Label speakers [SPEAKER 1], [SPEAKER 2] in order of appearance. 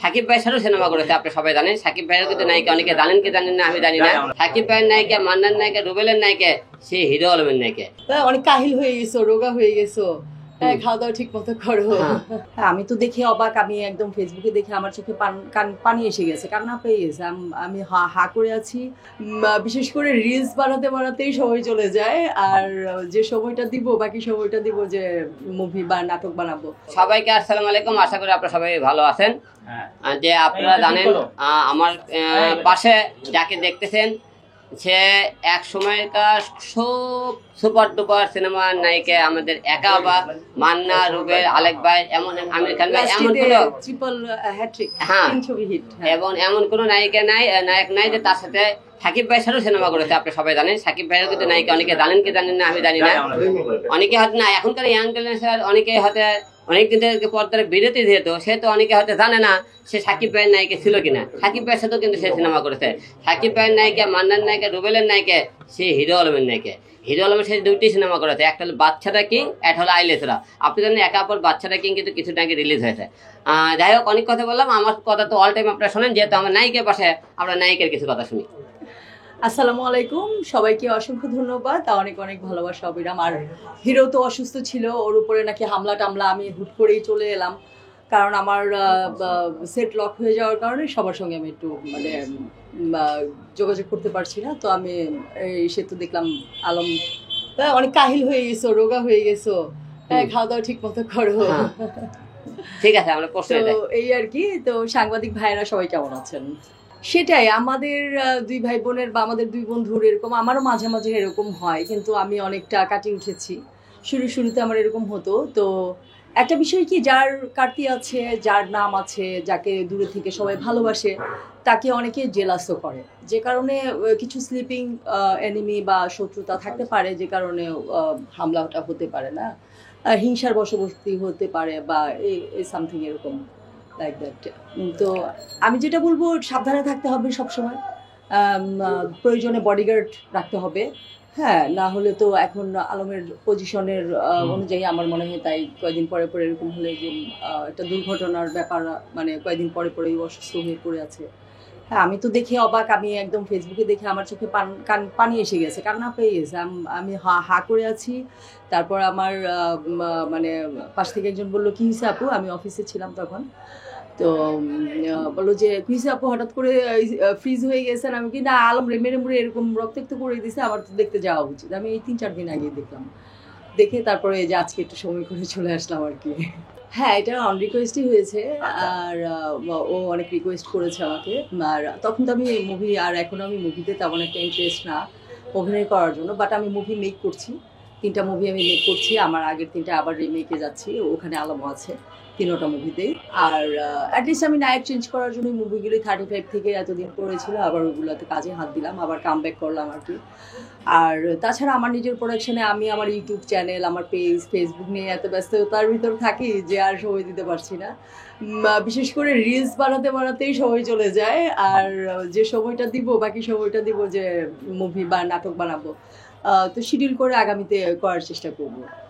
[SPEAKER 1] সাকিব ভাই ছাড়াও সিনেমা করেছে, আপনি সবাই জানেন। সাকিব ভাইয়ের কিন্তু নায়িকা অনেকে জানেন কি জানেন না আমি জানি না। সাকিব ভাইয়ের নায়িকা, মান্নার নায়িকা, রুবেলের নায়িকা, সে হিরো আলমের নায়িকা।
[SPEAKER 2] অনেক কাহিল হয়ে গেছো, রোগা হয়ে গেছো, খাওয়া দাওয়া ঠিক মতো করো। আমি তো দেখে অবাক, আমি একদম ফেসবুকে দেখে আমার চোখে পানি এসে গেছে, কান্না পেয়ে গেছে। আমি হা করে আছি। বিশেষ করে রিলস বানাতে বানাতেই সময় চলে যায়, আর যে সময়টা দিব বাকি সময়টা দিব যে মুভি বা নাটক বানাবো।
[SPEAKER 1] সবাইকে আসসালামু আলাইকুম, আশা করি আপনারা সবাই ভালো আছেন। যে আপনারা জানেন আমার পাশে যাকে দেখতেছেন সে এক সময়কার সুপার ডুপার সিনেমার নায়িকা, আমাদের একা বা মান্না, রুবেল, আলেক ভাই, এমন আমির খান ভাই, এমন কোনো
[SPEAKER 2] ট্রিপল হ্যাট্রিক,
[SPEAKER 1] হ্যাঁ
[SPEAKER 2] ছবি হিট,
[SPEAKER 1] এবং এমন কোনো নায়িকা নাই, নায়ক নাই যে তার সাথে সাকিব ভাই ছাড়াও সিনেমা করেছে, আপনি সবাই জানেন। সাকিব ভাইয়ের কিন্তু নায়িকা অনেকে জানেন কি জানেন না আমি জানি না। অনেকে হয়তো না, এখনকার ইয়াং জেনারেশন অনেকে হয়তো অনেকদিন থেকে পর্দার বিরতি যেহেতু সে তো অনেকে হয়তো জানে না সে সাকিব ভাইয়ের নায়িকা ছিল কিনা। সাকিব ভাইয়ের সাথেও কিন্তু সে সিনেমা করেছে। সাকিব ভাইয়ের নায়িকা, মান্নার নায়িকা, রুবেলের নায়িকা, সে হিরো আলমের নায়িকা। হিরো আলমের সাথে দুইটি সিনেমা করেছে, একটা হলো বাচ্চাটা কিং, একটা হলো আইলেসরা। আপনি জানেন একা অপর বাচ্চাটা কিং কিন্তু কিছুদিন আগে রিলিজ হয়েছে। যাই হোক, অনেক কথা বললাম, আমার কথা তো অল টাইম আপনারা শোনেন, যেহেতু আমার নায়িকার পাশে আমরা নায়িকার কিছু কথা শুনি।
[SPEAKER 2] আসসালামু আলাইকুম, সবাইকে অসংখ্য ধন্যবাদ, অনেক অনেক ভালোবাসা অবিরাম। আর হিরো তো অসুস্থ ছিল, ওর উপরে নাকি হামলা টামলা, আমি হুট করেই চলে এলাম, কারণ আমার সেট লক হয়ে যাওয়ার কারণে সবার সঙ্গে আমি একটু মানে যোগাযোগ করতে পারছি না। তো আমি এসে তো দেখলাম আলম অনেক কাহিল হয়ে গেছো, রোগা হয়ে গেছো, খাওয়া দাওয়া ঠিক মতো করো।
[SPEAKER 1] ঠিক আছে, আমরা প্রশ্ন
[SPEAKER 2] এই আর কি। তো সাংবাদিক ভাইয়েরা সবাই কেমন আছেন? সেটাই, আমাদের দুই ভাই বোনের বা আমাদের দুই বন্ধুর এরকম, আমারও মাঝে মাঝে এরকম হয়, কিন্তু আমি অনেকটা কাটিয়ে উঠেছি। শুরুতে আমার এরকম হতো। তো একটা বিষয় কি, যার কাটতি আছে, যার নাম আছে, যাকে দূরে থেকে সবাই ভালোবাসে, তাকে অনেকে জেলাসও করে, যে কারণে কিছু স্লিপিং এনিমি বা শত্রুতা থাকতে পারে, যে কারণে হামলাটা হতে পারে না, হিংসার বশবর্তী হতে পারে বা সামথিং এরকম লাইক দ্যাট। তো আমি যেটা বলবো, সাবধানে থাকতে হবে সবসময়, প্রয়োজনে বডিগার্ড রাখতে হবে। হ্যাঁ, না হলে তো এখন আলমের পজিশনের অনুযায়ী আমার মনে হয় তাই কয়েকদিন পরে পরে এরকম হলে যে একটা দুর্ঘটনার ব্যাপার, মানে কয়েকদিন পরে পরে অসুস্থ হয়ে পড়ে আছে। হ্যাঁ, আমি তো দেখে অবাক, আমি একদম ফেসবুকে দেখে আমার চোখে পানি এসে গেছে, কান্না পেয়ে গেছে। আমি হা করে আছি। তারপর আমার মানে পাশ থেকে একজন বললো, কি হয়েছে আপু? আমি অফিসে ছিলাম তখন। তো বললো যে কি হয়েছে আপু, হঠাৎ করে ফ্রিজ হয়ে গেছেন? আমি কি না, আলম মেরে মুড়ে এরকম রক্তাক্ত করে দিয়েছে, আমার তো দেখতে যাওয়া উচিত। আমি এই 3-4 দিন আগে দেখলাম, দেখে তারপরে যে আজকে একটু সময় করে চলে আসলাম আর কি। হ্যাঁ, এটা অন রিকোয়েস্টই হয়েছে, আর ও অনেক রিকোয়েস্ট করেছে আমাকে। আর তখন তো আমি মুভি, আর এখন আমি মুভিতে তেমন একটা ইন্টারেস্ট না অভিনয় করার জন্য, বাট আমি মুভি মেক করছি। 3টা মুভি আমি মেক করছি, আমার আগের 3টা আবার রিমেকে যাচ্ছি, ওখানে আলমও আছে 3টা মুভিতেই। আর অ্যাটলিস্ট আমি নায়ক চেঞ্জ করার জন্য মুভিগুলি 35 থেকে এতদিন পড়েছিল, আবার ওগুলোতে কাজে হাত দিলাম, আবার কাম ব্যাক করলাম আর কি। আর তাছাড়া আমার নিজের প্রোডাকশনে আমি আমার ইউটিউব চ্যানেল, আমার পেজ, ফেসবুক নিয়ে এত ব্যস্ততার ভিতর থাকি যে আর সময় দিতে পারছি না। বিশেষ করে রিলস বানাতে বানাতেই সময় চলে যায়, আর যে সময়টা দিব বাকি সময়টা দিব যে মুভি বা নাটক বানাবো। তো শিডিউল করে আগামীতে করার চেষ্টা করবো।